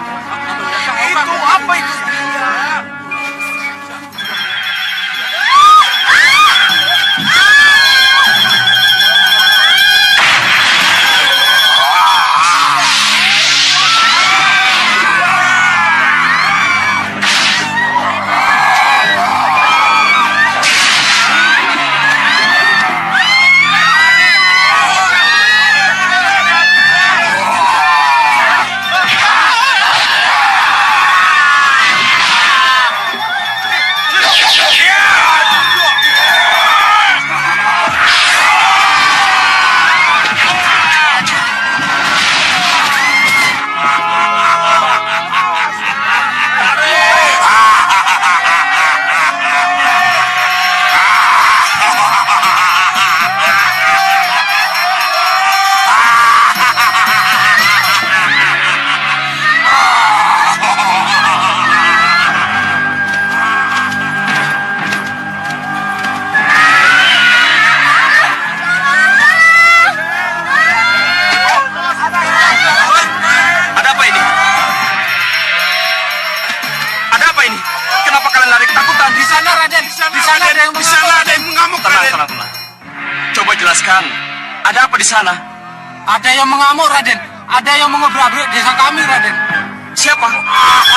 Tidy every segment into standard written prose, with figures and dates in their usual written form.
Itu apa itu? Jelaskan, ada apa di sana? Ada yang mengamuk, Raden. Ada yang mengobrak-abrik desa kami, Raden. Siapa? Ah!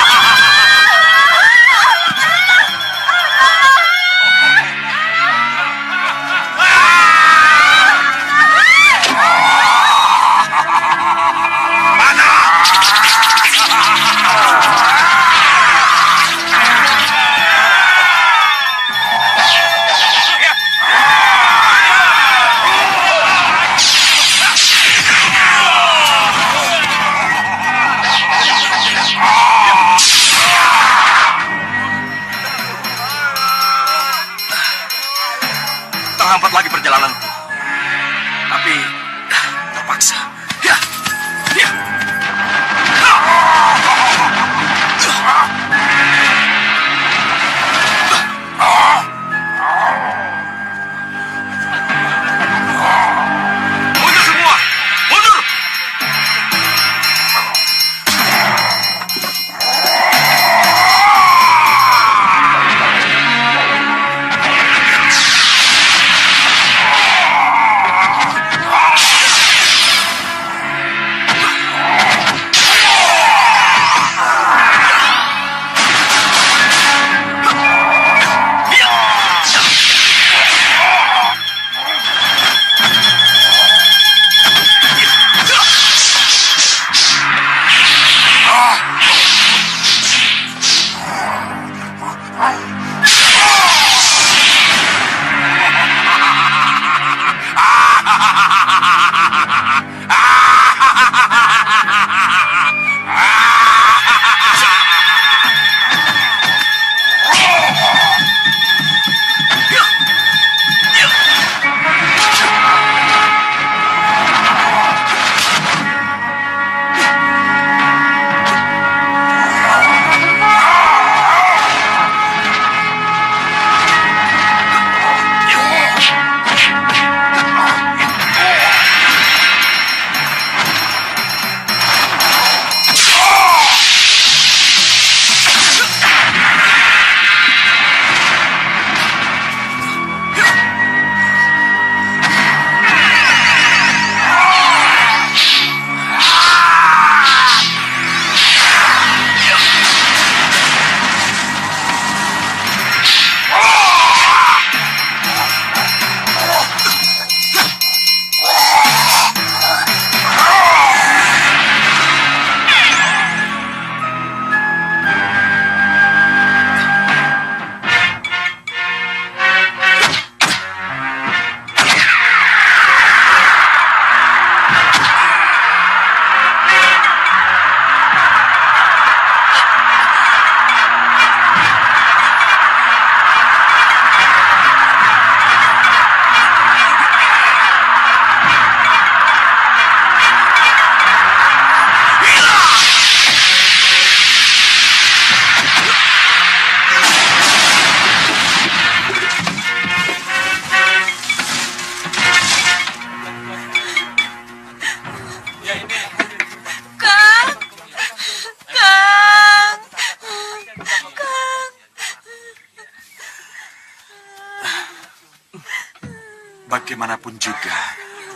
bagaimanapun juga,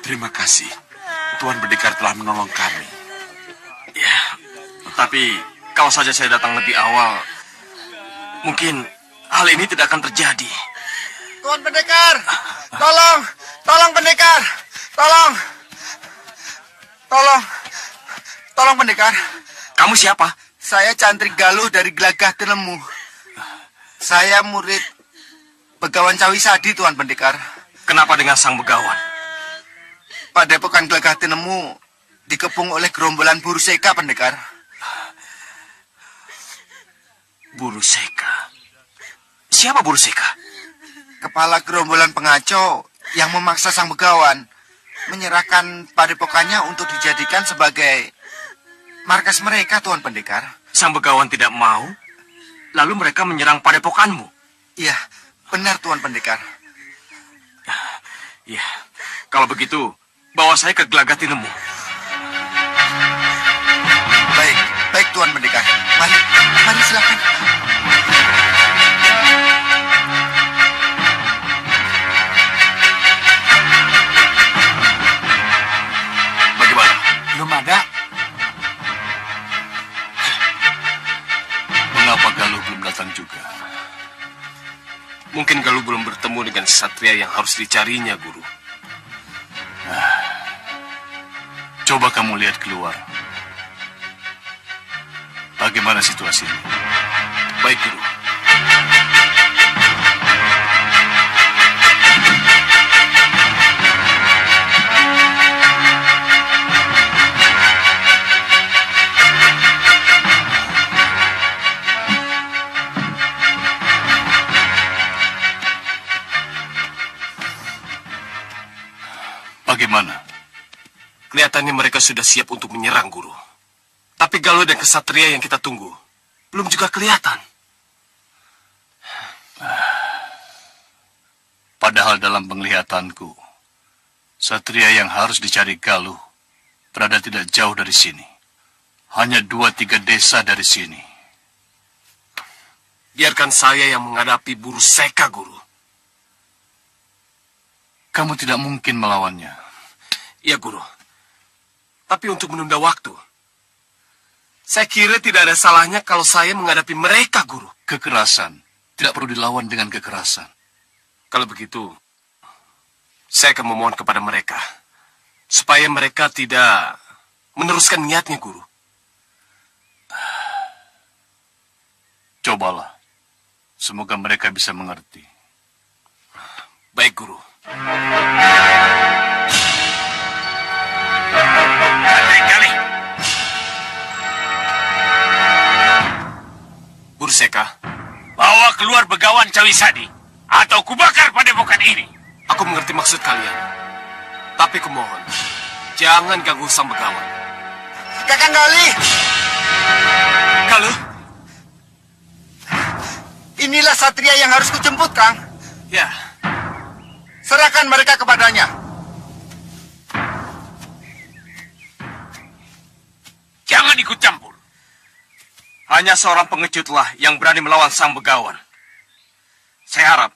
terima kasih. Tuan Pendekar telah menolong kami. Ya, tapi kalau saja saya datang lebih awal, mungkin hal ini tidak akan terjadi. Tuan Pendekar, tolong Pendekar, tolong Pendekar. Kamu siapa? Saya Cantrik Galuh dari Gelagah Tinemu. Saya murid Begawan Cawisadi, Tuan Pendekar. Kenapa dengan sang begawan? Padepokan Gelagah Tinemu dikepung oleh gerombolan Buru Seka, Pendekar. Buru Seka? Siapa Buru Seka? Kepala gerombolan pengacau yang memaksa sang begawan menyerahkan padepokannya untuk dijadikan sebagai markas mereka, Tuan Pendekar. Sang begawan tidak mau, lalu mereka menyerang padepokanmu. Iya, benar Tuan Pendekar. Ya, kalau begitu, bawa saya ke Gelagah Tinemu. Baik Tuan Pendekar. Mari silakan. Bagaimana? Belum ada. Mengapa Galuh belum datang juga? Mungkin Galuh belum bertemu dengan satria yang harus dicarinya, Guru. Coba kamu lihat keluar. Bagaimana situasinya? Baik, Guru. Bagaimana? Kelihatannya mereka sudah siap untuk menyerang, Guru. Tapi Galuh dan kesatria yang kita tunggu belum juga kelihatan. Padahal dalam penglihatanku, satria yang harus dicari Galuh berada tidak jauh dari sini. Hanya 2-3 desa dari sini. Biarkan saya yang menghadapi Buru Seka, Guru. Kamu tidak mungkin melawannya. Ya, Guru. Tapi untuk menunda waktu, saya kira tidak ada salahnya kalau saya menghadapi mereka, Guru. Kekerasan tidak perlu dilawan dengan kekerasan. Kalau begitu, saya akan memohon kepada mereka, supaya mereka tidak meneruskan niatnya, Guru. Cobalah. Semoga mereka bisa mengerti. Baik, Guru. Kali. Buru Seka, Bawa keluar Begawan Cawisadi, atau kubakar padepokan ini. aku mengerti maksud kalian. Tapi kumohon, jangan ganggu sang begawan. Kakang Gali, Galuh? inilah satria yang harus kujemput, Kang. Ya, Serahkan mereka kepadanya. Jangan ikut campur. hanya seorang pengecutlah yang berani melawan sang begawan. Saya harap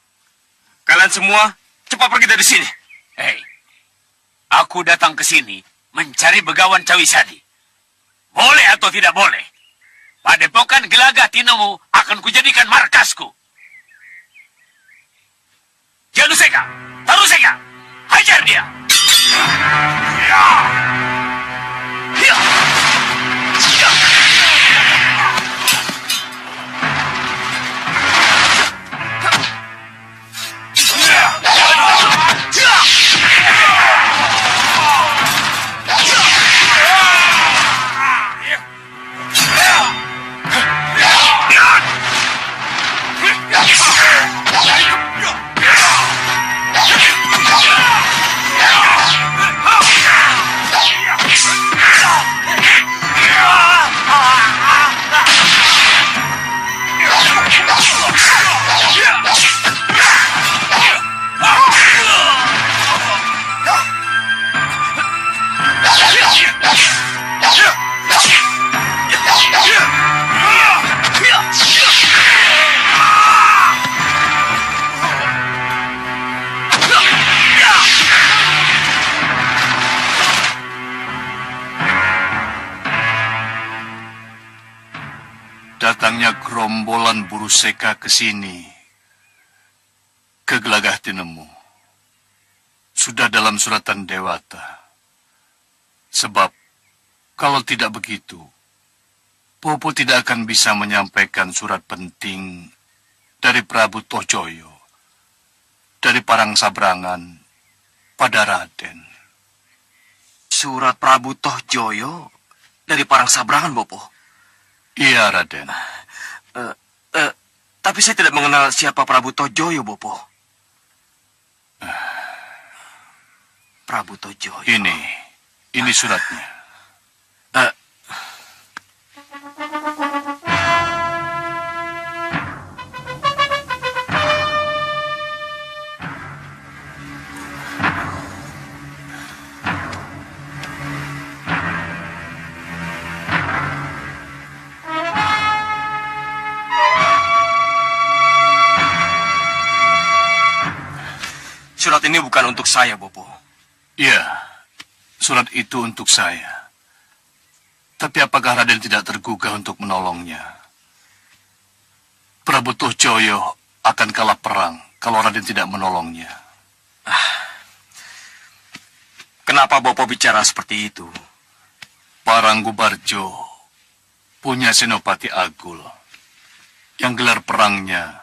kalian semua cepat pergi dari sini. Hei, aku datang ke sini mencari Begawan Cawisadi. Boleh atau tidak boleh, Padepokan Gelagah Tinemu akan kujadikan markasku. Janu Seka, Taru Seka, hajar dia. Ya. Ya. Ya. datangnya gerombolan Buruseka ke sini, ke Gelagah Tinemu, sudah dalam suratan Dewata. Sebab, kalau tidak begitu, Popo tidak akan bisa menyampaikan surat penting dari Prabu Tohjoyo, dari Parang Sabrangan pada Raden. Surat Prabu Tohjoyo dari Parang Sabrangan, Bopo. Iya, Raden. Tapi saya tidak mengenal siapa Prabu Tohjoyo, Bopo. Prabu Tohjoyo. Ini suratnya. Surat ini bukan untuk saya, Bopo. Iya, surat itu untuk saya. Tapi apakah Raden tidak tergugah untuk menolongnya? Prabu Tohjoyo akan kalah perang kalau Raden tidak menolongnya. Kenapa Bopo bicara seperti itu? Parang Gubarjo punya Senopati Agul yang gelar perangnya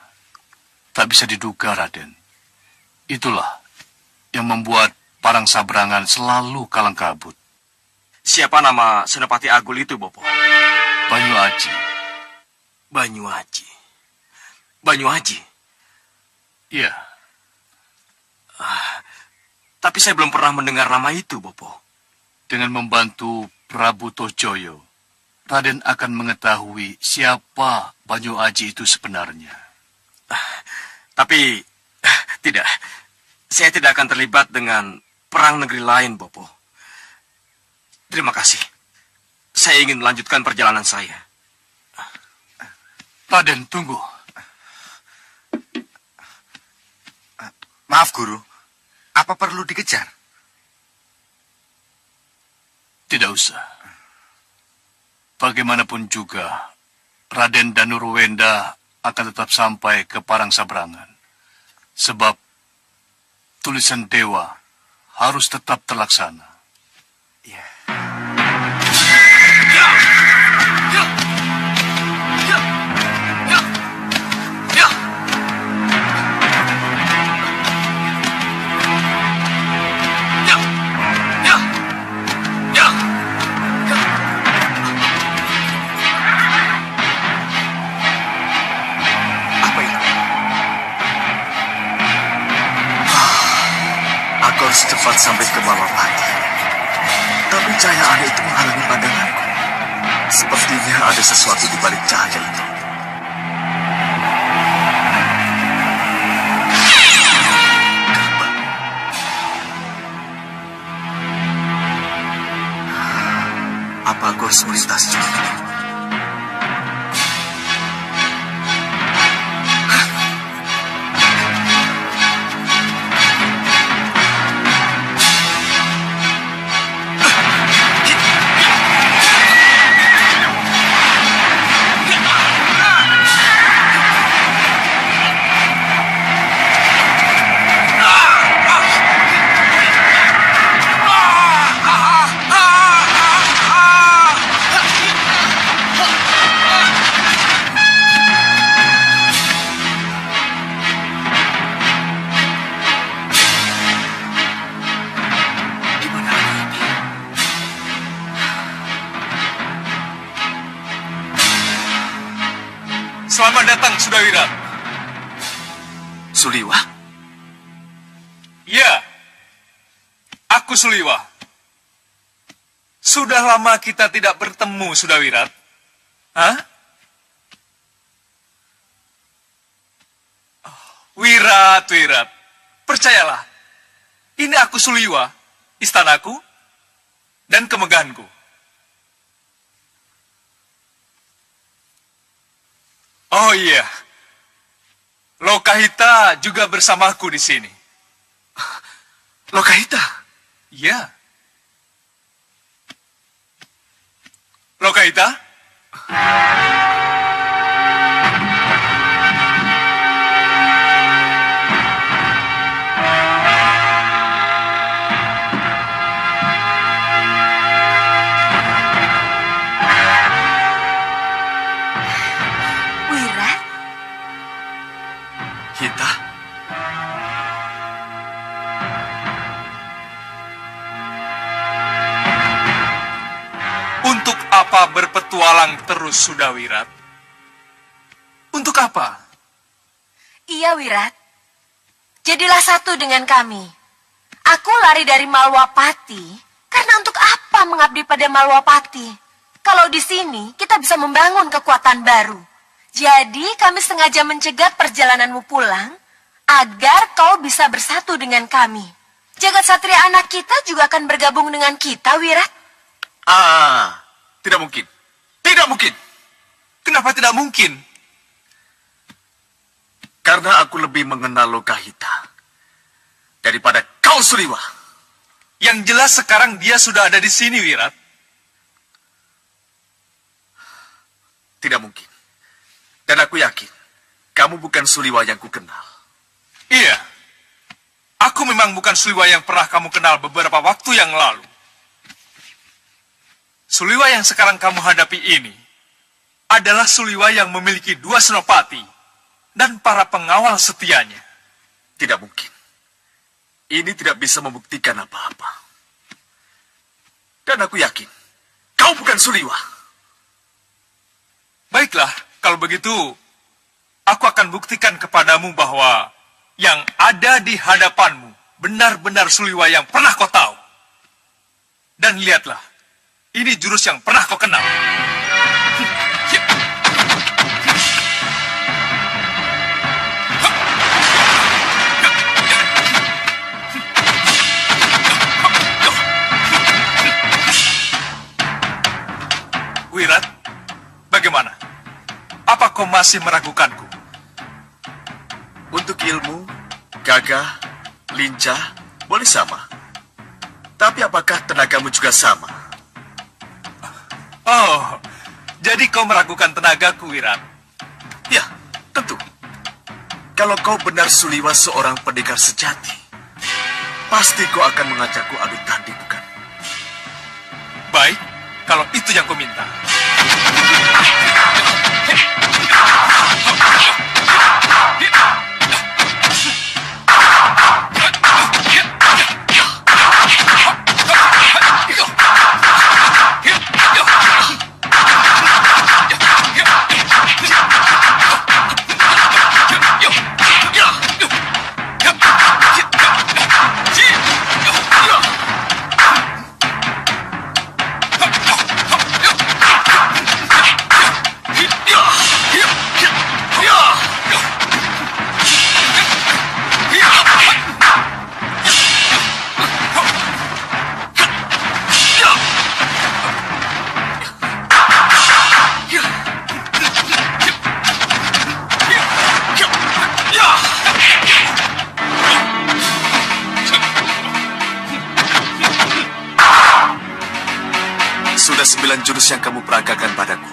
tak bisa diduga, Raden. Itulah yang membuat Parang Sabrangan selalu kalang kabut. Siapa nama Senopati Agul itu, Bopo? Banyu Aji. Banyu Aji. Banyu Aji? Iya. Tapi saya belum pernah mendengar nama itu, Bopo. Dengan membantu Prabu Tohjoyo, Raden akan mengetahui siapa Banyu Aji itu sebenarnya. Tapi, tidak. Saya tidak akan terlibat dengan perang negeri lain, Bopo. Terima kasih. Saya ingin melanjutkan perjalanan saya. Raden, tunggu. Maaf, Guru. Apa perlu dikejar? Tidak usah. Bagaimanapun juga, Raden Danurwenda akan tetap sampai ke Parang Sabrangan. Sebab tulisan dewa harus tetap terlaksana. Iya. Apa itu? Aku harus cepat sampai ke Balapati. Tapi cahaya aneh itu menghalangi pandanganku. Sepertinya ada sesuatu di balik cahaya itu. Gabah. Apa aku harus melintasinya? Selamat datang, Sudawira. Suliwa? Ya, aku Suliwa. Sudah lama kita tidak bertemu, Sudawirat. Hah? Wirat, Wirat. Percayalah, ini aku Suliwa, istanaku, dan kemegahanku. Oh iya, Lokahita juga bersamaku di sini. Lokahita? Iya. Lokahita? apa berpetualang terus sudah, Wirat? Untuk apa? Iya, Wirat. Jadilah satu dengan kami. Aku lari dari Malwapati karena untuk apa mengabdi pada Malwapati? Kalau di sini kita bisa membangun kekuatan baru. Jadi kami sengaja mencegat perjalananmu pulang agar kau bisa bersatu dengan kami. Jagat Satria anak kita juga akan bergabung dengan kita, Wirat. Tidak mungkin. Tidak mungkin. Kenapa tidak mungkin? Karena aku lebih mengenal Lokahita daripada kau, Suliwa. Yang jelas sekarang dia sudah ada di sini, Wirat. Tidak mungkin. Dan aku yakin, kamu bukan Suliwa yang kukenal. Iya. Aku memang bukan Suliwa yang pernah kamu kenal beberapa waktu yang lalu. Suliwa yang sekarang kamu hadapi ini adalah Suliwa yang memiliki 2 senopati dan para pengawal setianya. Tidak mungkin. Ini tidak bisa membuktikan apa-apa. Dan aku yakin, kau bukan Suliwa. Baiklah, kalau begitu, aku akan buktikan kepadamu bahwa yang ada di hadapanmu benar-benar Suliwa yang pernah kau tahu. Dan lihatlah, ini jurus yang pernah kau kenal. Wirat, bagaimana? Apa kau masih meragukanku? Untuk ilmu, gagah, lincah, boleh sama. Tapi apakah tenagamu juga sama? Oh, jadi kau meragukan tenagaku, Wirat? Ya, tentu. Kalau kau benar Suliwa seorang pendekar sejati, pasti kau akan mengajakku adu tanding, bukan? Baik, kalau itu yang kau minta. Sudah 9 jurus yang kamu peragakan padaku.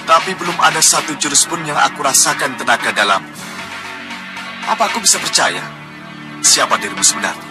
Tapi belum ada satu jurus pun yang aku rasakan tenaga dalam. Apa aku bisa percaya? Siapa dirimu sebenarnya?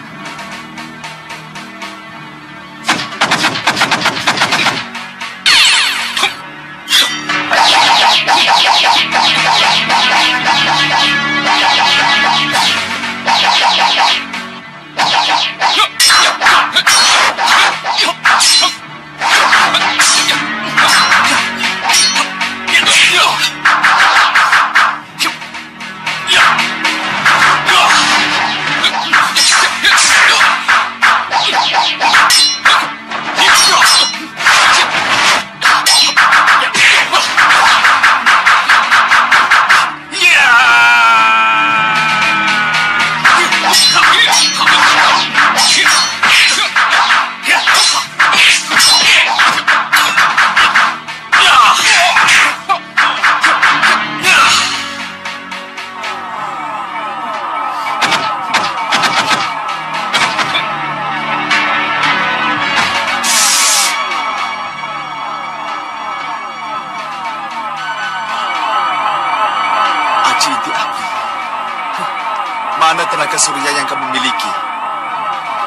Mana tenaga surya yang kamu miliki?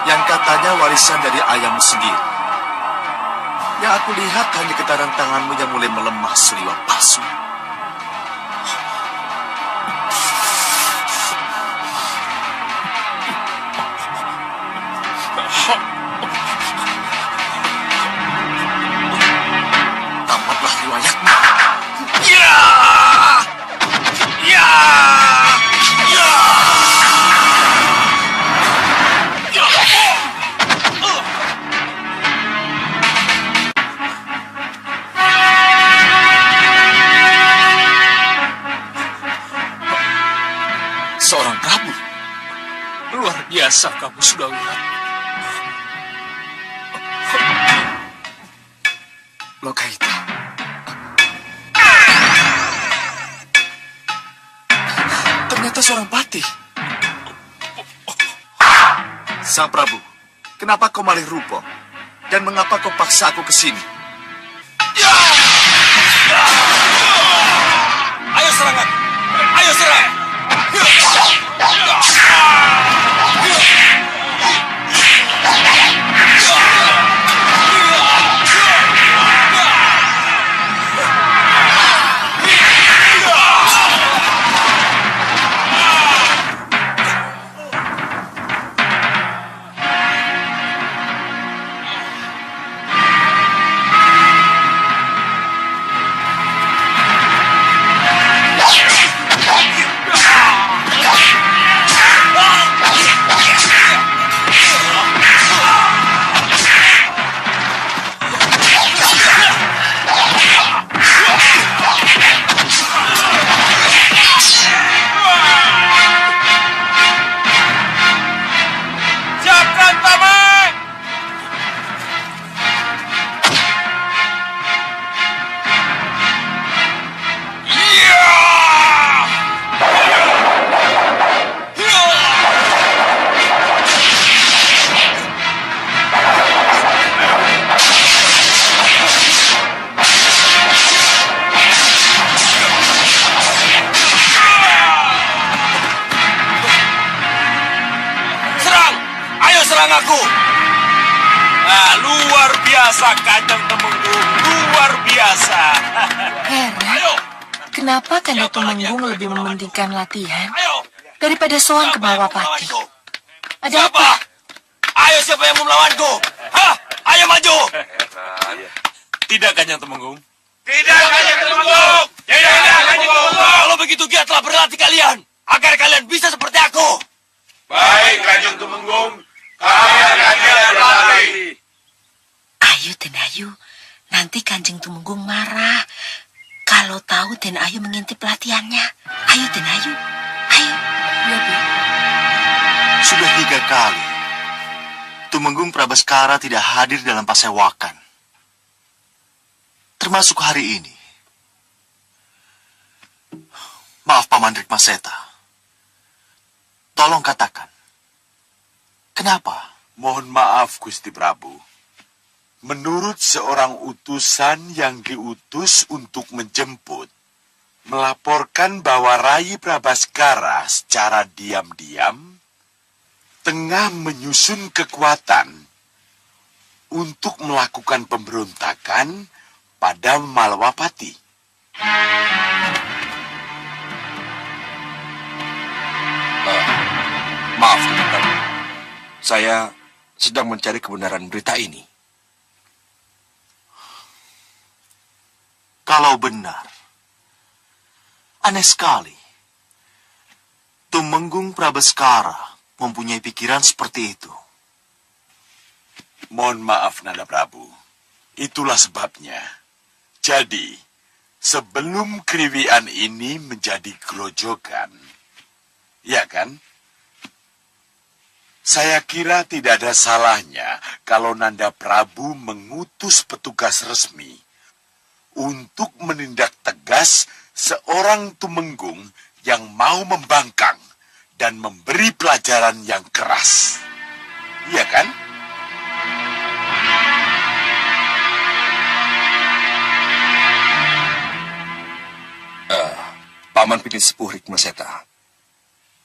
Yang katanya warisan dari ayahmu sendiri. Yang aku lihat hanya getaran tanganmu yang mulai melemah, Suliwa palsu. biasa kamu sudah lihat. Lokaita. Ternyata seorang patih. Sang Prabu, kenapa kau malih rupa? Dan mengapa kau paksa aku ke sini? Ayo serang aku. Ayo serang. Aku. Nah, luar biasa Kanjeng Tumenggung, luar biasa. Heran, kenapa Kanda Tumenggung lebih mementingkan latihan daripada soan ke Malwapati? Ada apa? Ayo siapa yang mau melawanku? Hah? Ayo maju. Tidak Kanjeng Tumenggung. Tidak, Kanjeng Tumenggung! Tidak, Kanjeng Tumenggung! Kalau begitu giatlah berlatih kalian agar kalian bisa seperti aku. Baik, Kanjeng Tumenggung. Kami akan berlatih. Ayo Den Ayu, nanti Kanjeng Tumenggung marah kalau tahu Den Ayu mengintip latihannya. Ayo Den Ayu, ayo. Ya, Bu. Sudah 3 kali Tumenggung Prabaskara tidak hadir dalam pasewakan. Termasuk hari ini. Maaf Paman Rikmaseta. Tolong katakan. Kenapa? Mohon maaf, Gusti Prabu. Menurut seorang utusan yang diutus untuk menjemput, melaporkan bahwa Rai Prabaskara secara diam-diam tengah menyusun kekuatan untuk melakukan pemberontakan pada Malwapati. Maaf, teman-teman. Saya sedang mencari kebenaran berita ini. Kalau benar, aneh sekali. Tumenggung Prabaskara mempunyai pikiran seperti itu. Mohon maaf, Nanda Prabu. Itulah sebabnya. Jadi, sebelum kriwian ini menjadi grojogan, ya kan? Saya kira tidak ada salahnya kalau Nanda Prabu mengutus petugas resmi untuk menindak tegas seorang tumenggung yang mau membangkang dan memberi pelajaran yang keras. Iya kan? Paman Pinit Sepuh Rikmaseta.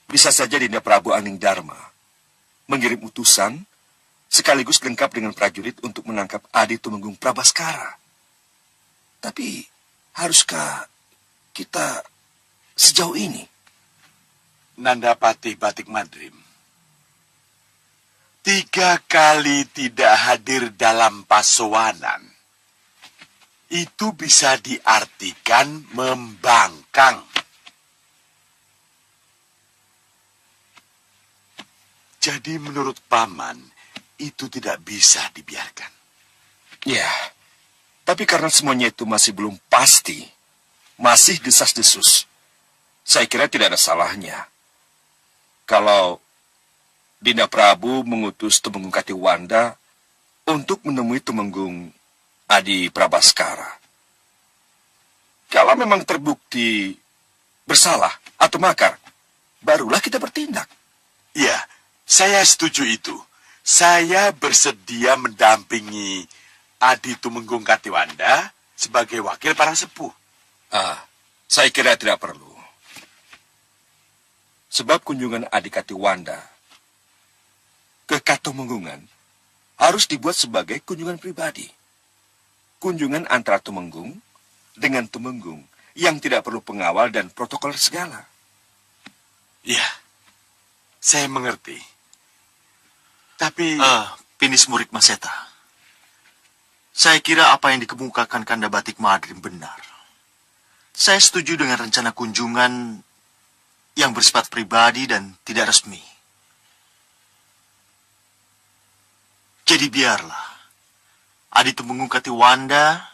Bisa saja Dinda Prabu Aning Dharma mengirim utusan sekaligus lengkap dengan prajurit untuk menangkap Adi Tumenggung Prabaskara. Tapi haruskah kita sejauh ini? Nanda Patih Batik Madrim, 3 kali tidak hadir dalam pasowanan, itu bisa diartikan membangkang. Jadi menurut Paman, itu tidak bisa dibiarkan. Ya, tapi karena semuanya itu masih belum pasti, masih desas-desus, saya kira tidak ada salahnya kalau Dinda Prabu mengutus Tumenggung Katiwanda untuk menemui Tumenggung Adi Prabaskara. Kalau memang terbukti bersalah atau makar, barulah kita bertindak. Ya, saya setuju itu. Saya bersedia mendampingi Adi Tumenggung Katiwanda sebagai wakil para sepuh. Saya kira tidak perlu. Sebab kunjungan Adi Katiwanda ke Katumenggungan harus dibuat sebagai kunjungan pribadi. Kunjungan antara Tumenggung dengan Tumenggung yang tidak perlu pengawal dan protokol segala. Ya, saya mengerti. Tapi... Pinis Murik Maseta. Saya kira apa yang dikemukakan Kanda Batik Madrim benar. Saya setuju dengan rencana kunjungan yang bersifat pribadi dan tidak resmi. Jadi biarlah Adi Tumenggung Katiwanda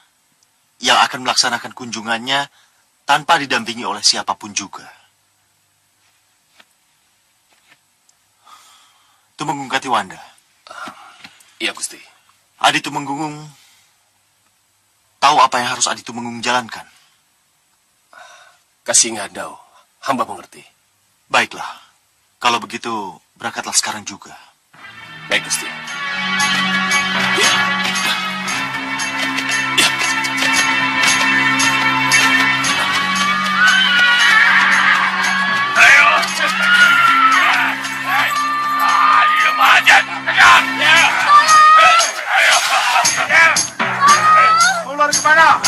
yang akan melaksanakan kunjungannya tanpa didampingi oleh siapapun juga. Tumenggung Katiwanda. Iya, Gusti. Adi Tumenggung tahu apa yang harus Adi Tumenggung jalankan. Kasih ngadau, hamba mengerti. Baiklah, kalau begitu berangkatlah sekarang juga. Baik, Gusti. Keluar kemana?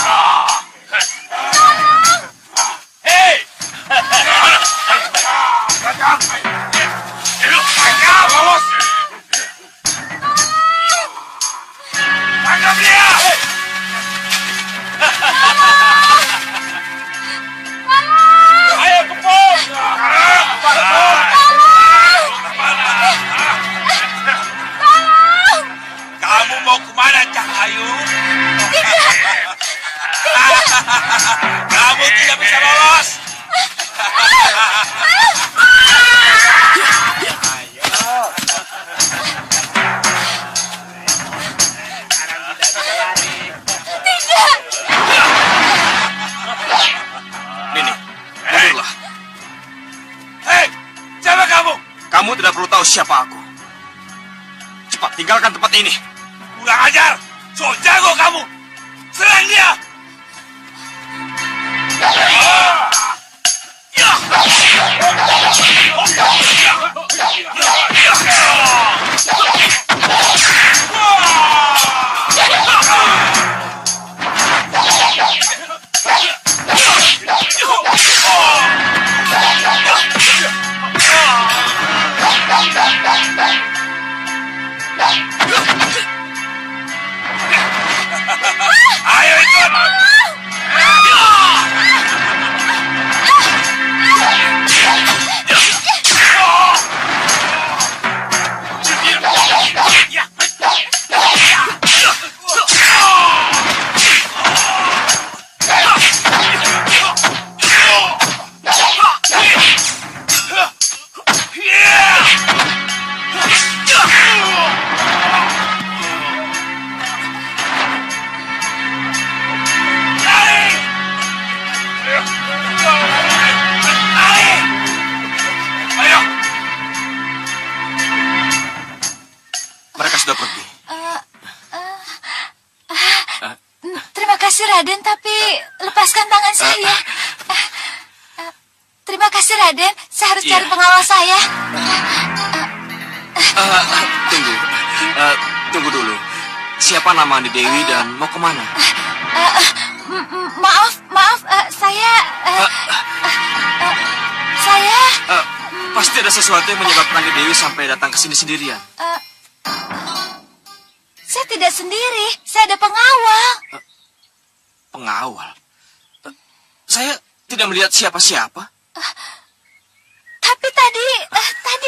Kamu mau kemana, Cahayu? Kamu tidak bisa lolos. Nini, mundurlah. Hei, siapa kamu? Kamu tidak perlu tahu siapa aku. Cepat tinggalkan tempat ini. Kurang ajar. So jago kamu. Serang dia. Ayo ikut. Mereka sudah pergi. Terima kasih Raden, tapi lepaskan tangan saya. Terima kasih Raden, saya harus cari pengawal saya. Tunggu. Tunggu dulu. Siapa nama Andi Dewi dan mau kemana? Maaf, saya... Pasti ada sesuatu yang menyebabkan Andi Dewi sampai datang ke sini sendirian. Saya tidak sendiri, saya ada pengawal. Pengawal? Saya tidak melihat siapa-siapa. Tapi tadi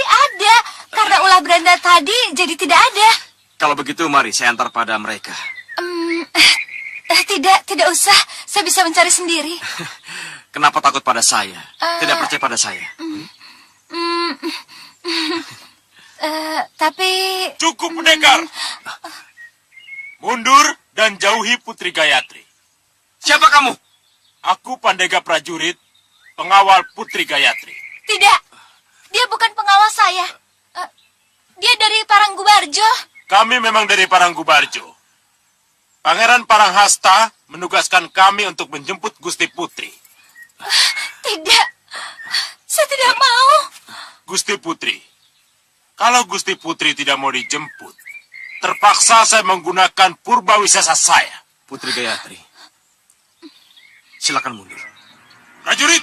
ada. Karena ulah beranda tadi, jadi tidak ada. Kalau begitu, mari saya antar pada mereka. Tidak usah. Saya bisa mencari sendiri. Kenapa takut pada saya? Tidak percaya pada saya? Tapi... Cukup, pendekar. Mundur dan jauhi Putri Gayatri. Siapa kamu? Aku Pandega Prajurit, pengawal Putri Gayatri. Tidak, dia bukan pengawal saya. Dia dari Paranggubarjo. Kami memang dari Paranggubarjo. Pangeran Paranghasta menugaskan kami untuk menjemput Gusti Putri. Tidak, saya tidak mau. Gusti Putri, kalau Gusti Putri tidak mau dijemput, terpaksa saya menggunakan purba wisesa saya. Putri Gayatri, silakan mundur. Prajurit,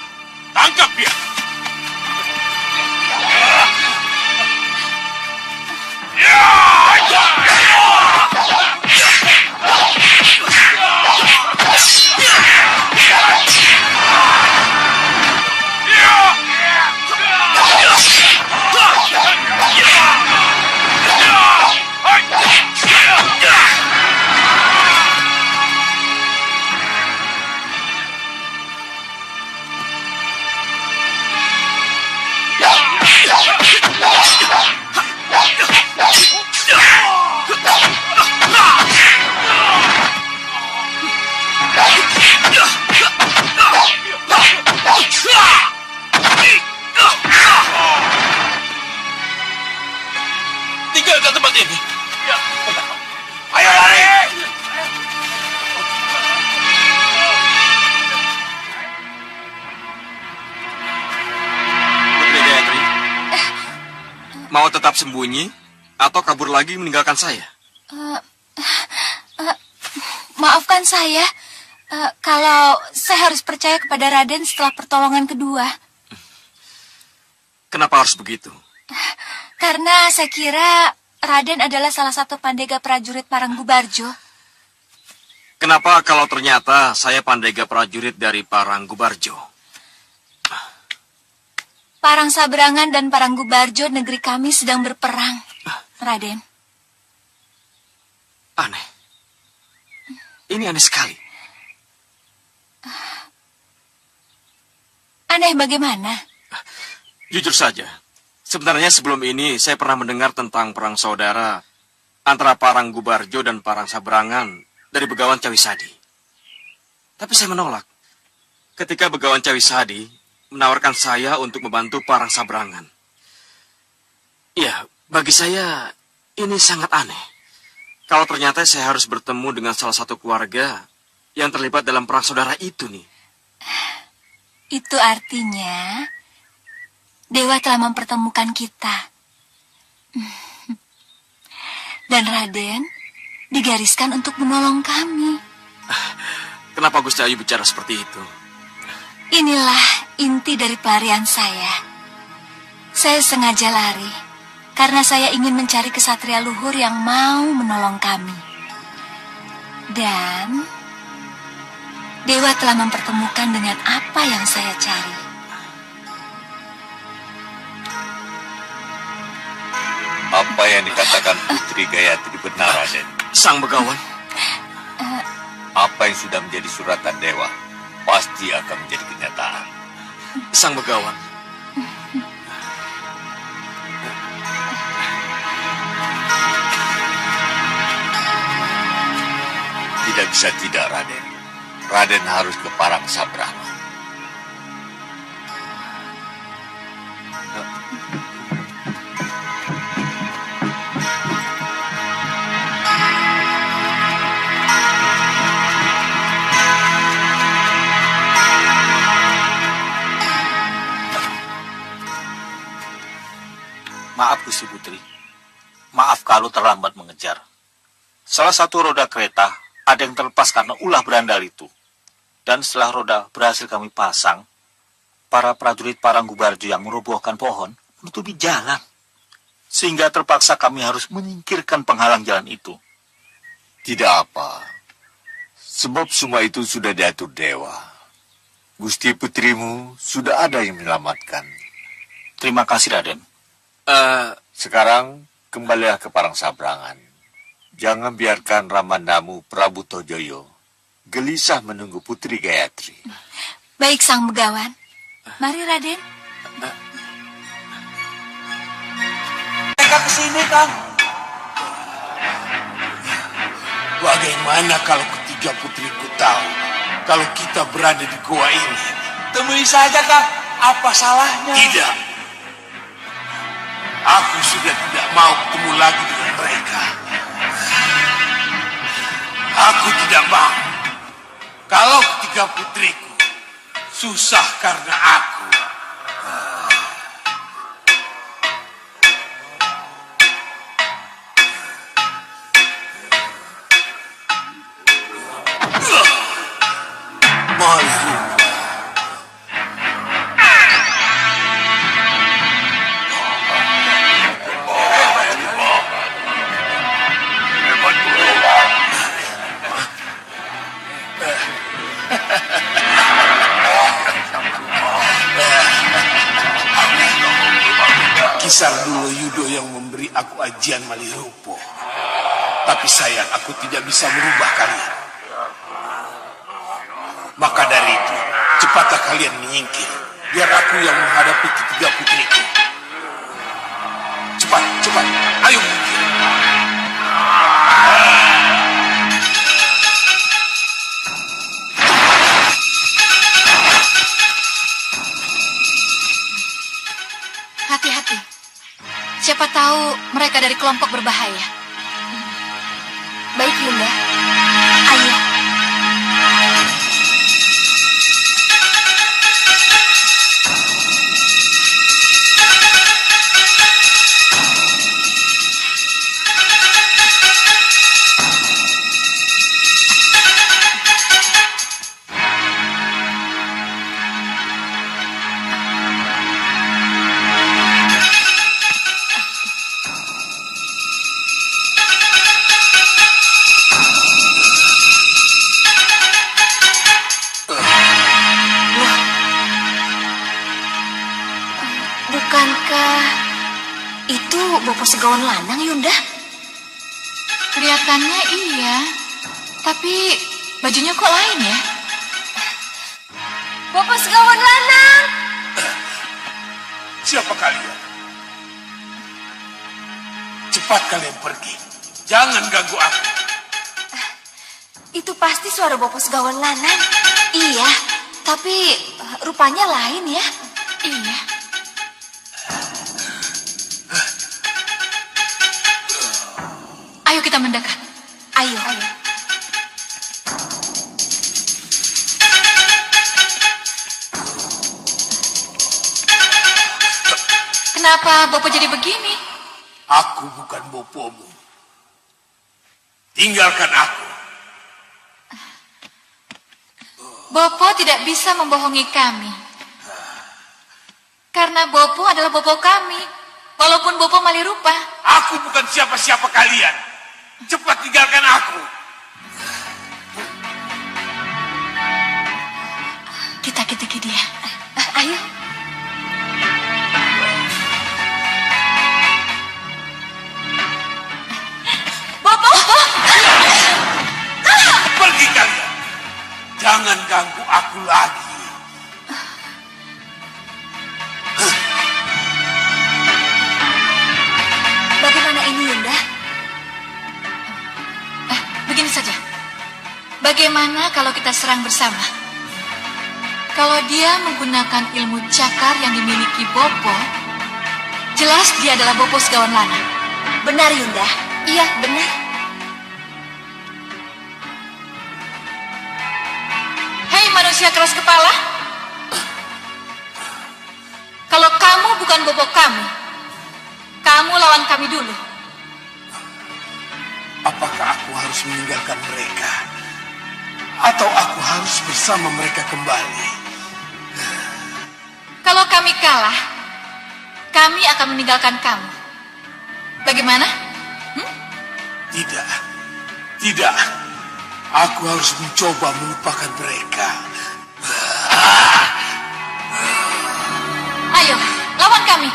tangkap dia. Tinggalkan tempat ini. Ayo lari. Putri Gayatri, mau tetap sembunyi atau kabur lagi meninggalkan saya? Maafkan saya. Kalau saya harus percaya kepada Raden setelah pertolongan kedua. Kenapa harus begitu? Karena saya kira Raden adalah salah satu Pandega Prajurit Paranggubarjo. Kenapa kalau ternyata saya Pandega Prajurit dari Paranggubarjo? Parangsabrangan dan Paranggubarjo negeri kami sedang berperang, Raden. Aneh. Ini aneh sekali. Aneh bagaimana? Jujur saja, sebenarnya sebelum ini saya pernah mendengar tentang perang saudara antara Paranggubarjo dan Parangsabrangan dari Begawan Cawisadi. Tapi saya menolak ketika Begawan Cawisadi menawarkan saya untuk membantu Parangsabrangan. Ya, bagi saya ini sangat aneh. Kalau ternyata saya harus bertemu dengan salah satu keluarga yang terlibat dalam perang saudara itu nih. Itu artinya Dewa telah mempertemukan kita. Dan Raden digariskan untuk menolong kami. Kenapa Gusti Ayu bicara seperti itu? Inilah inti dari pelarian saya. Saya sengaja lari karena saya ingin mencari kesatria luhur yang mau menolong kami. Dan Dewa telah mempertemukan dengan apa yang saya cari. Apa yang dikatakan Putri Gayatri benar, Raden? Sang Begawan, Apa yang sudah menjadi suratan dewa pasti akan menjadi kenyataan. Sang Begawan. Tidak bisa tidak, Raden. Raden harus ke Parangsabrangan. Maaf Gusti Putri, maaf kalau terlambat mengejar. Salah satu roda kereta ada yang terlepas karena ulah berandal itu. Dan setelah roda berhasil kami pasang, para prajurit Paranggubarjo yang merobohkan pohon menutupi jalan. Sehingga terpaksa kami harus menyingkirkan penghalang jalan itu. Tidak apa. Sebab semua itu sudah diatur dewa. Gusti putrimu sudah ada yang menyelamatkan. Terima kasih Raden. Sekarang kembalilah ke Parangsabrangan. Jangan biarkan Ramandamu Prabu Tojoyo gelisah menunggu Putri Gayatri. Baik Sang Begawan. Mari Raden. mereka ke sini, Kang. Bagaimana kalau ketiga putriku tahu kalau kita berada di goa ini? Temui saja, Kang. Apa salahnya? Tidak. Aku sudah tidak mau ketemu lagi dengan mereka. Aku tidak mau. Kalau ketiga putriku susah karena aku. Kisar dulu Yudo yang memberi aku ajian Malirupo. Tapi sayang, aku tidak bisa merubah kalian. Maka dari itu, cepatlah kalian menyingkir. Biar aku yang menghadapi ketiga putriku. Cepat, cepat. Ayo menyingkir. Hati-hati. Siapa tahu mereka dari kelompok berbahaya. Baik, Yunda. Ayo. Bukankah itu Bopo Segawan Lanang, Yunda? Kelihatannya iya. Tapi bajunya kok lain ya? Bopo Segawan Lanang! Siapa kalian? Cepat kalian pergi. Jangan ganggu aku. Itu pasti suara Bopo Segawan Lanang. Iya, tapi rupanya lain ya. Iya. Ayo kita mendekat. Ayo. Kenapa Bopo jadi begini? Aku bukan bopomu. Tinggalkan aku. Bopo tidak bisa membohongi kami. Karena Bopo adalah Bopo kami. Walaupun Bopo Malirupa. Aku bukan siapa-siapa kalian. Cepat tinggalkan aku. Kita ketiki dia. Ayo. Bopo! Pergi kalian. Jangan ganggu aku lagi. Bagaimana ini, Yunda? Begini saja. Bagaimana kalau kita serang bersama? Kalau dia menggunakan ilmu cakar yang dimiliki Bopo, jelas dia adalah Bopo Segawan Lanang. Benar, Yunda. Iya, benar. Hei manusia keras kepala. Kalau kamu bukan Bopo kami, kamu lawan kami dulu. Apakah aku harus meninggalkan mereka? Atau aku harus bersama mereka kembali? Kalau kami kalah, kami akan meninggalkan kamu. Bagaimana? Tidak. Tidak. Aku harus mencoba melupakan mereka. Ayo, lawan kami.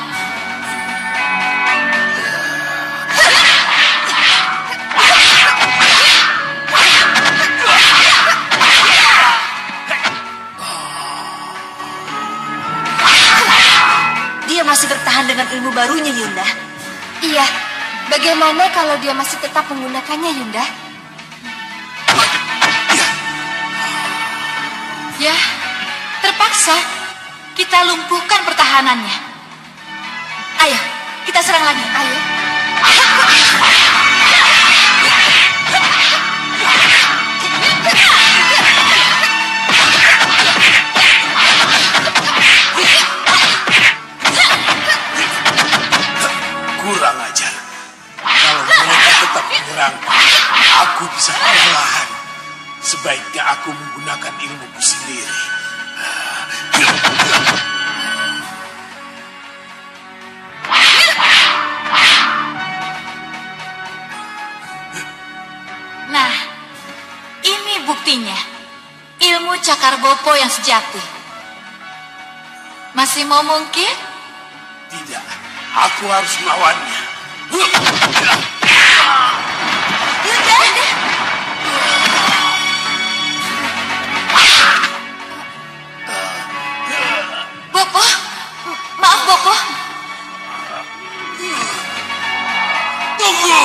Dia masih bertahan dengan ilmu barunya, Yunda. Iya, bagaimana kalau dia masih tetap menggunakannya, Yunda? Ya, terpaksa kita lumpuhkan pertahanannya. Ayo, kita serang lagi. Ayo. Kurang ajar. Kalau mereka tetap menyerang, aku bisa kewalahan. Sebaiknya aku menggunakan ilmuku sendiri. Nah, ini buktinya. Ilmu cakar bopo yang sejati. Masih mau mungkin? Tidak, aku harus melawannya. Bopo, maaf Bopo. Tunggu!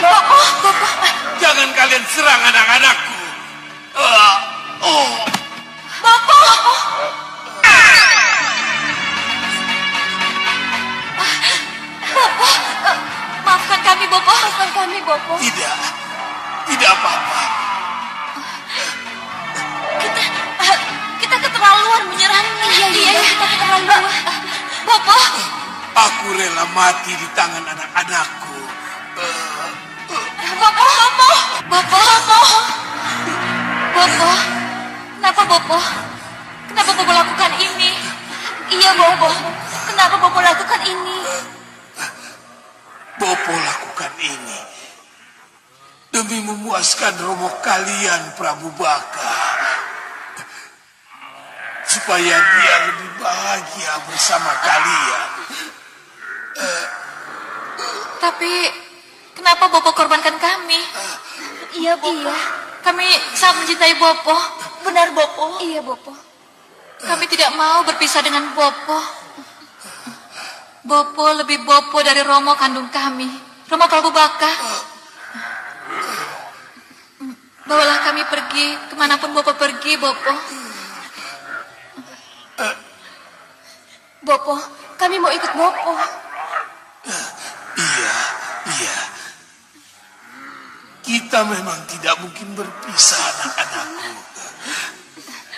Bopo, Bopo. Jangan kalian serang anak-anakku. Bopo. Bopo, maafkan kami Bopo. Maafkan kami Bopo. Tidak, tidak apa-apa. Kita keterlaluan menyerangnya. Iya, kita keterlaluan. Bopo. Aku rela mati di tangan anak-anakku. Bopo, Bopo. Bopo, Bopo. Bopo, kenapa Bopo? Kenapa Bopo lakukan ini? Iya Bopo, kenapa Bopo lakukan ini? Bopo lakukan ini demi memuaskan romo kalian, Prabu Baka. Supaya dia lebih bahagia bersama kalian. Tapi, kenapa Bopo korbankan kami? Iya Bopo. Iya. Kami sangat mencintai Bopo. Benar Bopo. Iya Bopo. Kami tidak mau berpisah dengan Bopo. Bopo lebih Bopo dari Romo kandung kami, Romo Prabu Baka. Bawalah kami pergi kemanapun Bopo pergi, Bopo. Bopo, kami mau ikut Bopo. Iya. Kita memang tidak mungkin berpisah, anak-anakku.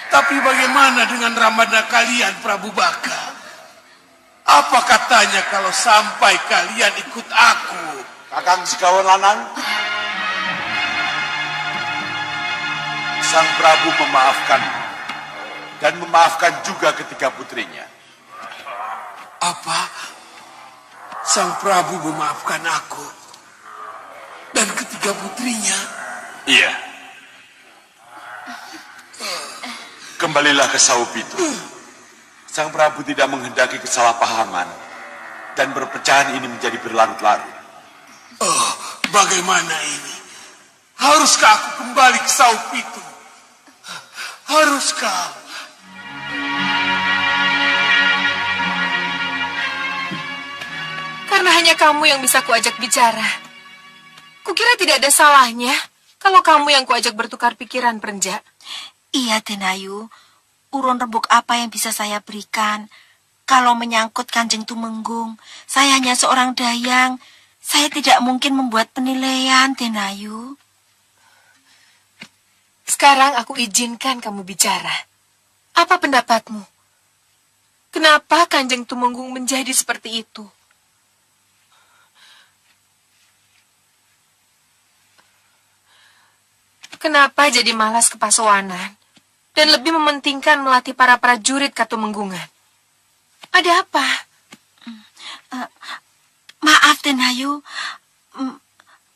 Tapi bagaimana dengan Ramadhan kalian, Prabu Baka? Apa katanya kalau sampai kalian ikut aku? Kakang Sekawan Lanang, Sang Prabu memaafkan dan memaafkan juga ketiga putrinya. Apa? Sang Prabu memaafkan aku dan ketiga putrinya? Iya. Kembalilah ke Saupitu. Sang Prabu tidak menghendaki kesalahpahaman dan perpecahan ini menjadi berlarut-larut. Oh, bagaimana ini? Haruskah aku kembali ke Saupitu? Haruskah? Karena hanya kamu yang bisa kuajak bicara. Kukira tidak ada salahnya kalau kamu yang kuajak bertukar pikiran, Perenja. Iya, Denayu. Urun rembuk apa yang bisa saya berikan? Kalau menyangkut Kanjeng Tumenggung, saya hanya seorang dayang. Saya tidak mungkin membuat penilaian, Denayu. Sekarang aku izinkan kamu bicara. Apa pendapatmu? Kenapa Kanjeng Tumenggung menjadi seperti itu? Kenapa jadi malas kepasowanan dan lebih mementingkan melatih para prajurit Katumenggungan? Ada apa? Maaf, Denayu.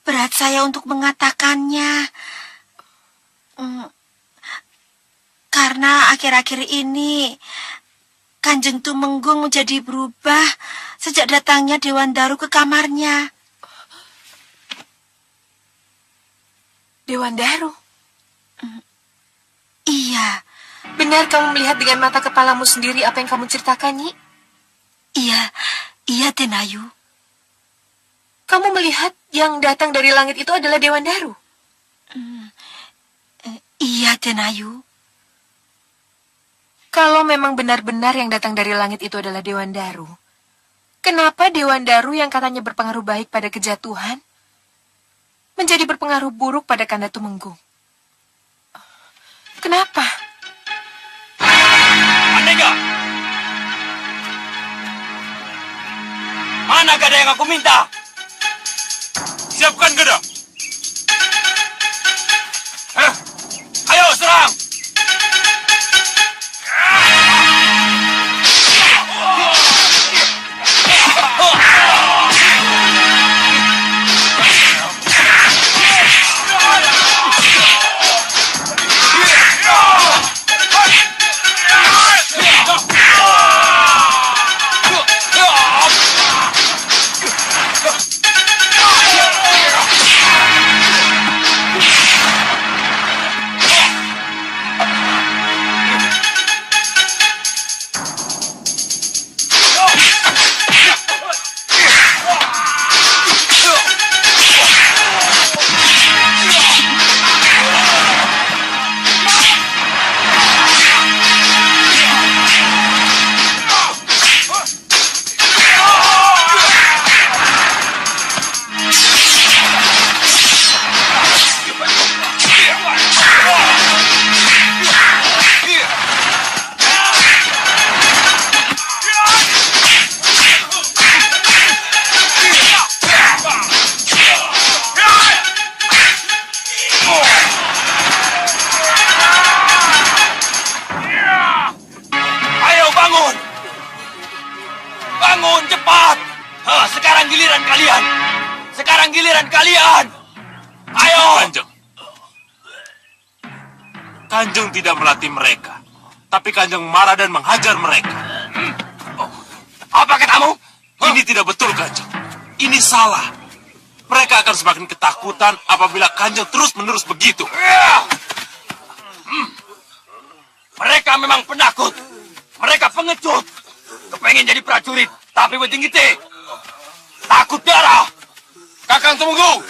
Berat saya untuk mengatakannya. Karena akhir-akhir ini Kanjeng Tumenggung menjadi berubah sejak datangnya Dewan Daru ke kamarnya. Dewan Daru? Iya, Benar kamu melihat dengan mata kepalamu sendiri apa yang kamu ceritakan, Nyi? Iya, Tenayu. Kamu melihat yang datang dari langit itu adalah Dewan Daru? Iya, Tenayu. Kalau memang benar-benar yang datang dari langit itu adalah Dewan Daru, kenapa Dewan Daru yang katanya berpengaruh baik pada kejatuhan menjadi berpengaruh buruk pada Kanda Tumenggung? Kenapa? Andega! Mana gada yang aku minta? Siapkan gada. Ayo serang! Bangun cepat! Sekarang giliran kalian! Sekarang giliran kalian! Ayo! Kanjeng. Kanjeng tidak melatih mereka. Tapi Kanjeng marah dan menghajar mereka. Apa katamu? Ini tidak betul, Kanjeng. Ini salah. Mereka akan semakin ketakutan apabila Kanjeng terus-menerus begitu. Mereka memang penakut. Mereka pengecut. Kepengen jadi prajurit, tapi betinggite. Takut darah. Kakang Tumenggung.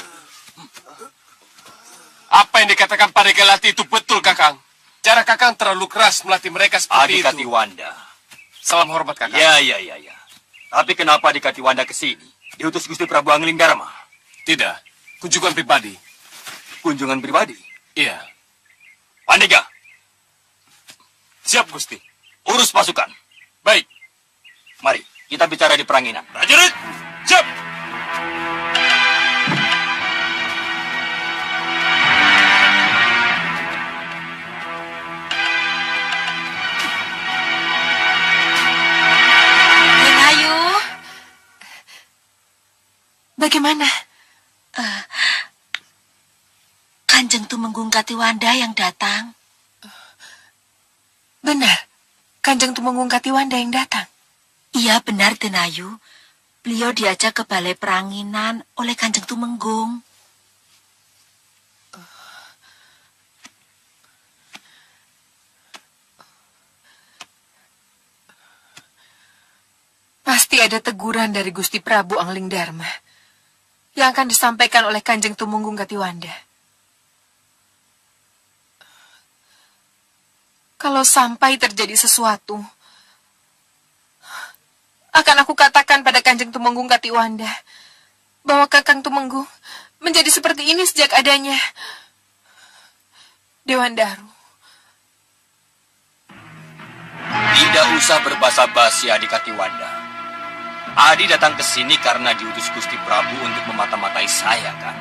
Apa yang dikatakan Pak Galati itu betul, Kakang. Cara Kakang terlalu keras melatih mereka seperti Adikati itu. Wanda. Salam hormat, Kakang. Ya. Tapi kenapa Adikati Wanda ke sini? Diutus Gusti Prabu Angling Dharma. Tidak. Kunjungan pribadi. Kunjungan pribadi? Iya. Pandega. Siap, Gusti. Urus pasukan. Baik. Mari, kita bicara di peranginan. Prajurit, siap. Tenayu. Bagaimana? Kanjeng Tumenggung Katiwanda yang datang. Benar, Kanjeng Tumenggung Katiwanda yang datang. Iya benar, Tenayu. Beliau diajak ke balai peranginan oleh Kanjeng Tumenggung. Pasti ada teguran dari Gusti Prabu Angling Dharma yang akan disampaikan oleh Kanjeng Tumenggung Katiwanda. Kalau sampai terjadi sesuatu, akan aku katakan pada Kanjeng Tumenggung Katiwanda bahwa Kakang Tumenggung menjadi seperti ini sejak adanya Dewan Daru. Tidak usah berbasa-basi, Adikati Wanda. Adi datang ke sini karena diutus Gusti Prabu untuk memata-matai saya, kan?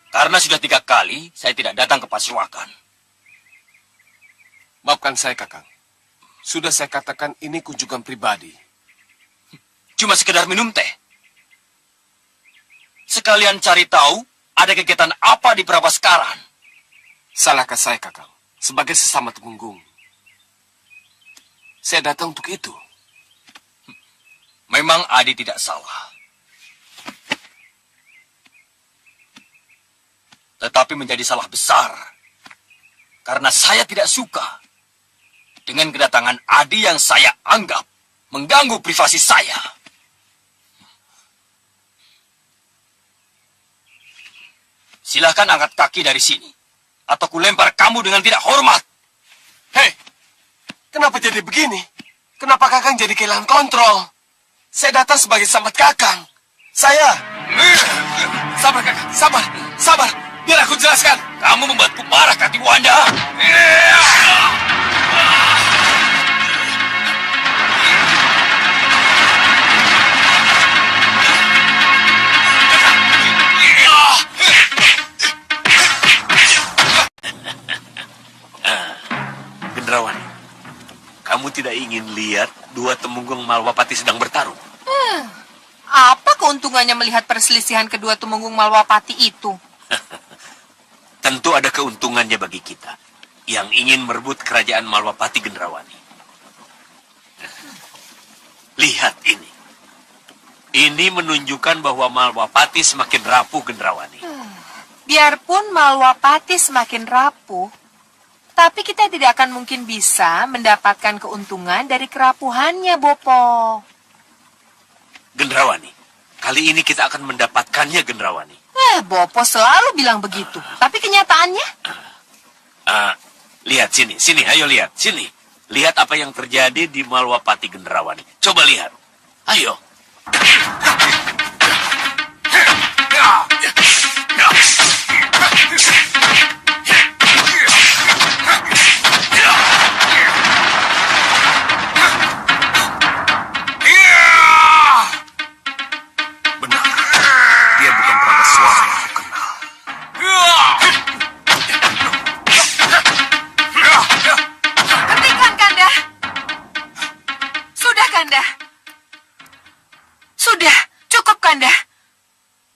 Karena sudah 3 kali saya tidak datang ke Pasewakan. Maafkan saya, Kakang. Sudah saya katakan ini kunjungan pribadi. Cuma sekedar minum teh. Sekalian cari tahu ada kegiatan apa di Prabaskaran. Salahkah saya, Kakang? Sebagai sesama Tumenggung. Saya datang untuk itu. Memang Adi tidak salah. Tetapi menjadi salah besar karena saya tidak suka dengan kedatangan Adi yang saya anggap mengganggu privasi saya. Silahkan angkat kaki dari sini, atau kulempar kamu dengan tidak hormat. Hei, kenapa jadi begini? Kenapa Kakang jadi kehilangan kontrol? Saya datang sebagai sahabat Kakang. Saya... Sabar, Kakang. Sabar. Biar aku jelaskan. Kamu membuatku marah, Kati Wanda. Gendrawan, kamu tidak ingin lihat dua temenggung Malwapati sedang bertarung? Apa keuntungannya melihat perselisihan kedua tumenggung Malwapati itu? Tentu ada keuntungannya bagi kita yang ingin merebut kerajaan Malwapati, Gendrawani. Lihat ini. Ini menunjukkan bahwa Malwapati semakin rapuh, Gendrawani. Biarpun Malwapati semakin rapuh, tapi kita tidak akan mungkin bisa mendapatkan keuntungan dari kerapuhannya, Bopo. Gendrawani, kali ini kita akan mendapatkannya, Gendrawani. Bopo selalu bilang begitu. Tapi kenyataannya? Lihat sini, ayo lihat, sini. Lihat apa yang terjadi di Malwapati, Gendrawani. Coba lihat. Ayo.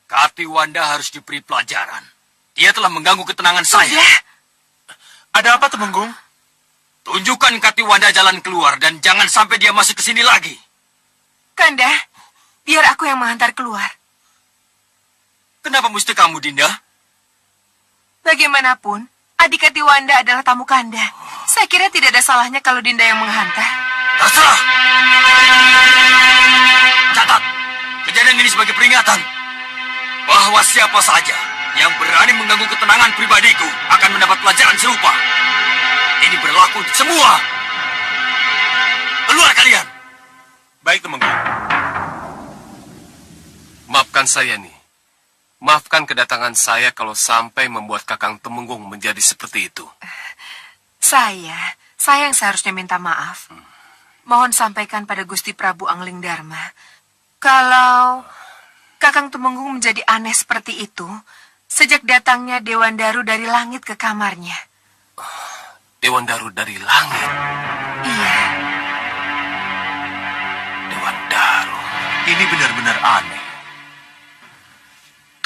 Kati Wanda harus diberi pelajaran. Dia telah mengganggu ketenangan saya. Ada apa, Temenggung? Tunjukkan Kati Wanda jalan keluar dan jangan sampai dia masuk ke sini lagi. Kanda, biar aku yang menghantar keluar. Kenapa mesti kamu, Dinda? Bagaimanapun, adik Kati Wanda adalah tamu Kanda. Saya kira tidak ada salahnya kalau Dinda yang menghantar. Terserah. Catat, kejadian ini sebagai peringatan bahwa siapa saja yang berani mengganggu ketenangan pribadiku akan mendapat pelajaran serupa. Ini berlaku untuk semua. Keluar kalian. Baik, Temenggung. Maafkan saya nih. Maafkan kedatangan saya kalau sampai membuat Kakang Temenggung menjadi seperti itu. Saya yang seharusnya minta maaf. Mohon sampaikan pada Gusti Prabu Angling Dharma. Kalau Kakang Temenggung menjadi aneh seperti itu sejak datangnya Dewan Daru dari langit ke kamarnya. Dewan Daru dari langit? Iya. Dewan Daru. Ini benar-benar aneh.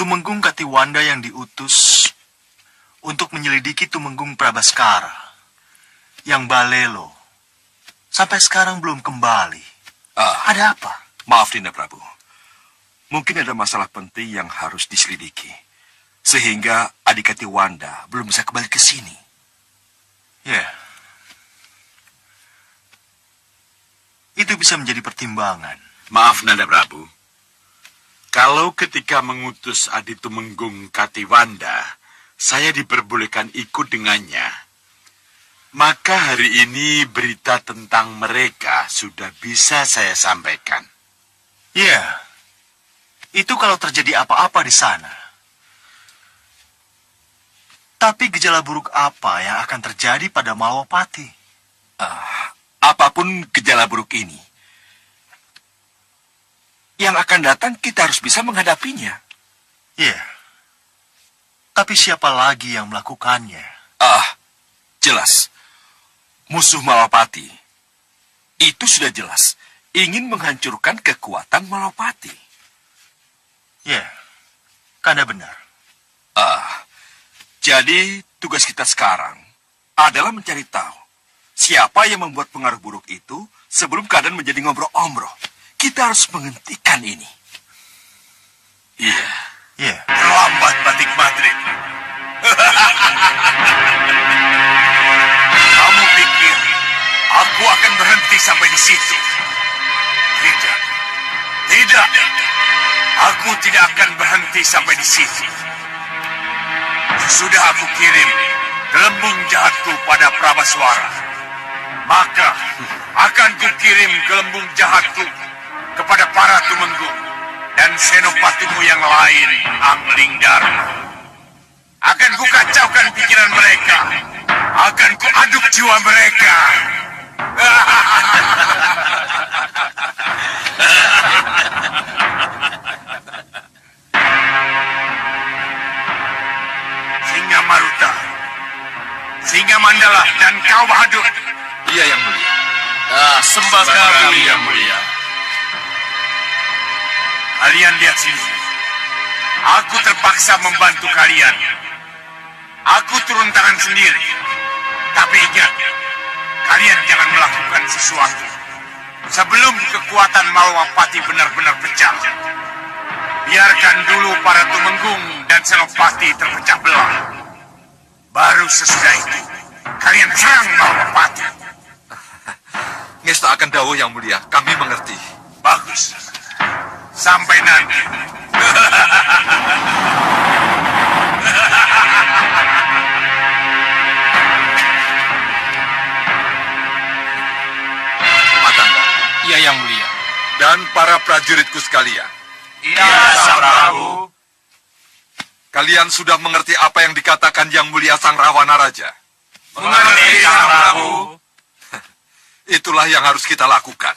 Tumenggung Katiwanda yang diutus untuk menyelidiki Tumenggung Prabaskara yang Balelo sampai sekarang belum kembali. Ada apa? Maaf, Dinda Prabu. Mungkin ada masalah penting yang harus diselidiki. Sehingga Adikati Wanda belum bisa kembali ke sini. Ya. Itu bisa menjadi pertimbangan. Maaf, Nanda Prabu. Kalau ketika mengutus Adi Tumenggung Katiwanda, saya diperbolehkan ikut dengannya, maka hari ini berita tentang mereka sudah bisa saya sampaikan. Ya. Itu kalau terjadi apa-apa di sana. Tapi gejala buruk apa yang akan terjadi pada Malwapati? Apapun gejala buruk ini, yang akan datang kita harus bisa menghadapinya. Ya. Tapi siapa lagi yang melakukannya? Jelas. Musuh Malwapati. Itu sudah jelas. Ingin menghancurkan kekuatan Malwapati. Ya, Kanda benar. Jadi tugas kita sekarang adalah mencari tahu siapa yang membuat pengaruh buruk itu sebelum keadaan menjadi ngobrol-ombroh. Kita harus menghentikan ini. Iya. Iya. Terlambat Batik Madrid. aku akan berhenti sampai di situ. Tidak. Tidak. Aku tidak akan berhenti sampai di situ. Sudah aku kirim gelembung jahatku pada Prabaswara. Maka akan kukirim gelembung jahatku kepada para Tumenggung dan senopatimu yang lain, Angling Dharma. Akan kukacaukan pikiran mereka. Akan kuaduk jiwa mereka. Singa Maruta, Singa Mandala, dan kau Bahadur. Iya, Yang Mulia. Sembah kami, Yang Mulia. Kalian lihat sini. Aku terpaksa membantu kalian. Aku turun tangan sendiri. Tapi ingat, kalian jangan melakukan sesuatu sebelum kekuatan Malwapati benar-benar pecah. Biarkan dulu para Tumenggung dan Senopati terpecah belah. Baru sesudah itu, kalian serang Malwapati. Ngesta akan dawuh, Yang Mulia. Kami mengerti. Bagus. Sampai nanti. Matangga. Iya, Yang Mulia. Dan para prajuritku sekalian. Iya, Sang Prabu. Kalian sudah mengerti apa yang dikatakan Yang Mulia Sang Rawana Raja? Mengerti, Sang Prabu. Itulah yang harus kita lakukan.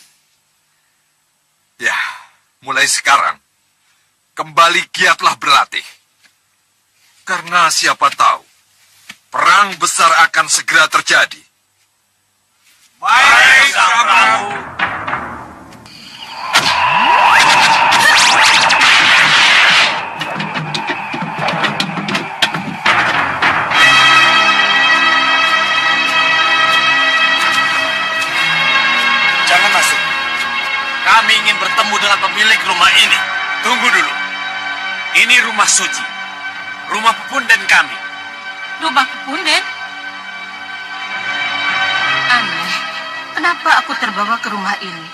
Ya, mulai sekarang, kembali giatlah berlatih. Karena siapa tahu, perang besar akan segera terjadi. Baik, Sang Prabu. Jangan masuk. Kami ingin bertemu dengan pemilik rumah ini. Tunggu dulu. Ini rumah suci. Rumah Pepunden kami. Rumah Pepunden? Aneh, kenapa aku terbawa ke rumah ini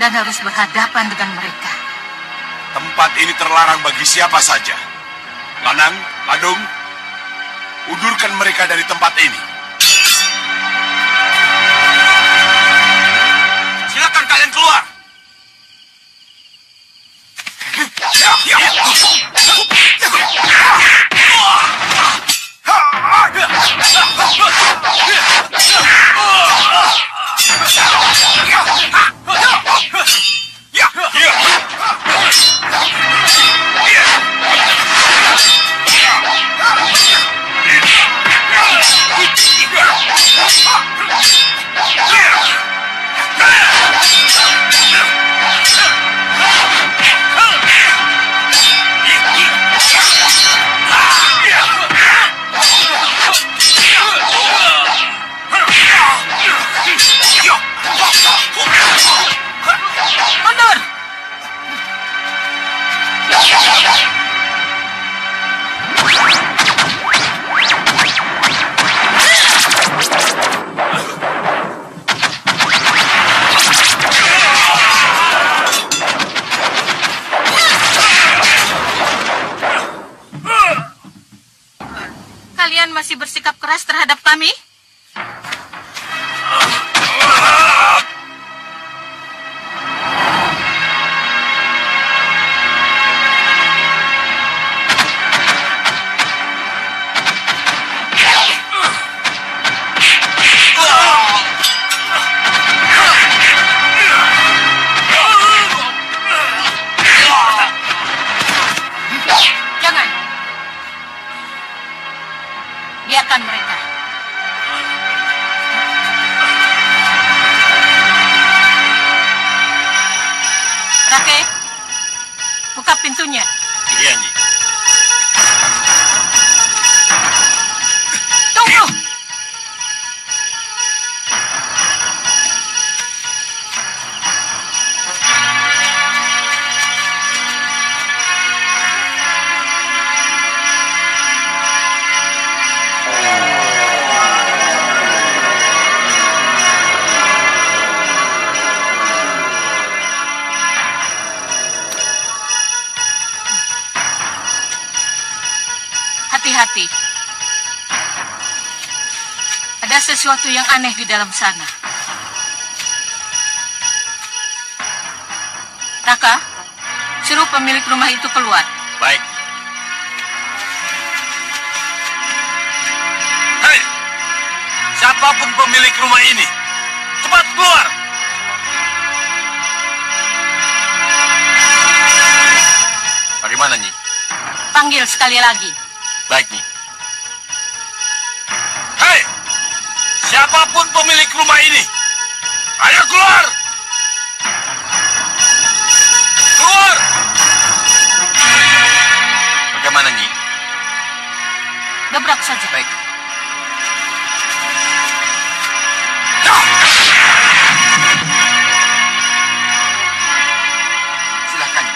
dan harus berhadapan dengan mereka? Tempat ini terlarang bagi siapa saja. Lanang, Ladung, undurkan mereka dari tempat ini. Silakan kalian keluar. Kalian masih bersikap keras terhadap kami? Jangan. Biarkan mereka. Rake, buka pintunya. Iya, Nyi. Tunggu. Hati-hati. Ada sesuatu yang aneh di dalam sana. Raka, suruh pemilik rumah itu keluar. Baik. Hei, siapapun pemilik rumah ini, cepat keluar. Bagaimana, Nyi? Panggil sekali lagi. Baik, Nyi. Hei, siapapun pemilik rumah ini, ayo keluar. Keluar. Bagaimana, Nyi? Gebrak saja. Baik. Silahkan.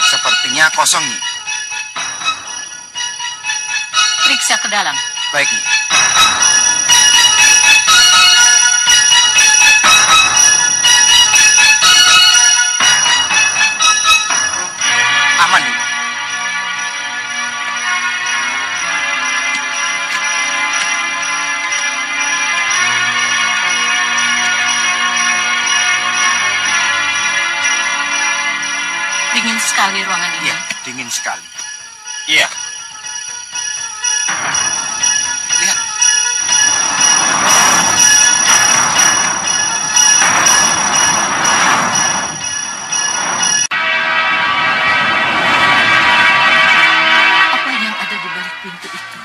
Sepertinya kosong nih. Periksa ke dalam. Baik nih. Aman nih. Dingin sekali ruangan ini. Iya, dingin sekali. Iya. Lihat. Apa yang ada di balik pintu itu?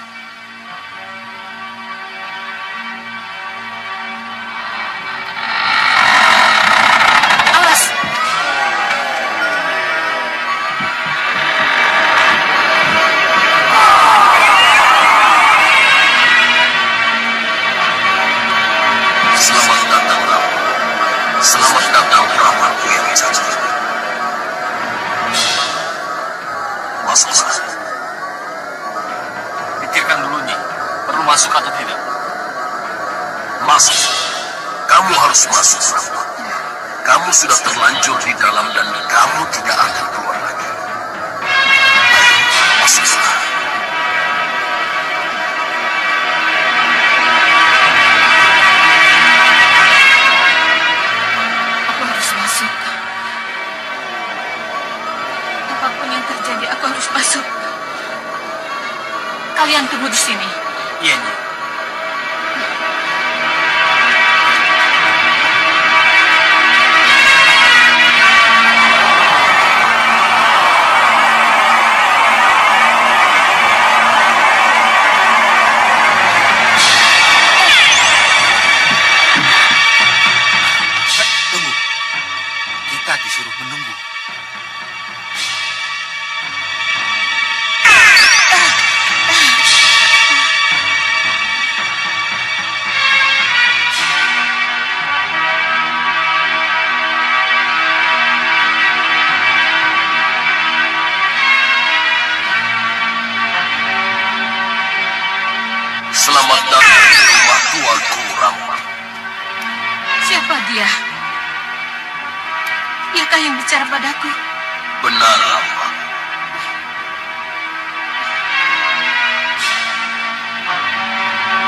Awas! Selamat datang, Rama. Selamat datang, Ramaku yang cantik. Masuklah. Pikirkan dulu, Nyi. Perlu masuk atau tidak? Masuk. Kamu harus masuk, Rama. Kamu sudah terlanjur di dalam dan kamu tidak akan keluar lagi. Ayo, masuklah. Aku harus masuk. Apapun yang terjadi, aku harus masuk. Kalian tunggu di sini. Iya, Nyi. Tunggu. Kita disuruh menunggu. Selamat datang di rumah tuaku, Rama. Siapa dia? Diakah yang bicara padaku? Benar, Rama.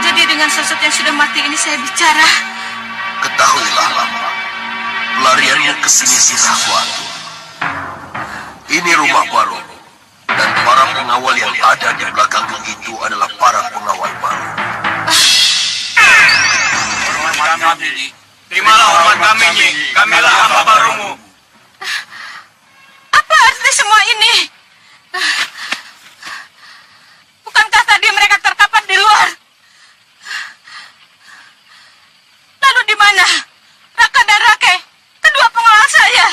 Jadi dengan sosok yang sudah mati ini saya bicara. Ketahuilah, Rama. Pelarianmu ke sini sudah kuatur. Ini rumah baru. Dan para pengawal yang ada di belakangmu itu adalah para pengawal baru. Terimalah hormat kami, Nyi. Kamilah hamba barumu. Apa arti semua ini? Bukankah tadi mereka terkapar di luar? Lalu di mana Raka dan Rake, kedua pengawal saya?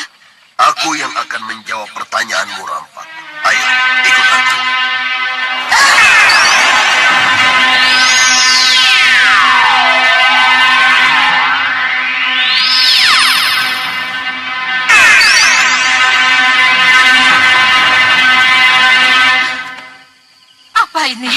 Aku yang akan menjawab pertanyaanmu, Rampak. Ayo, ikut aku. Apa ini?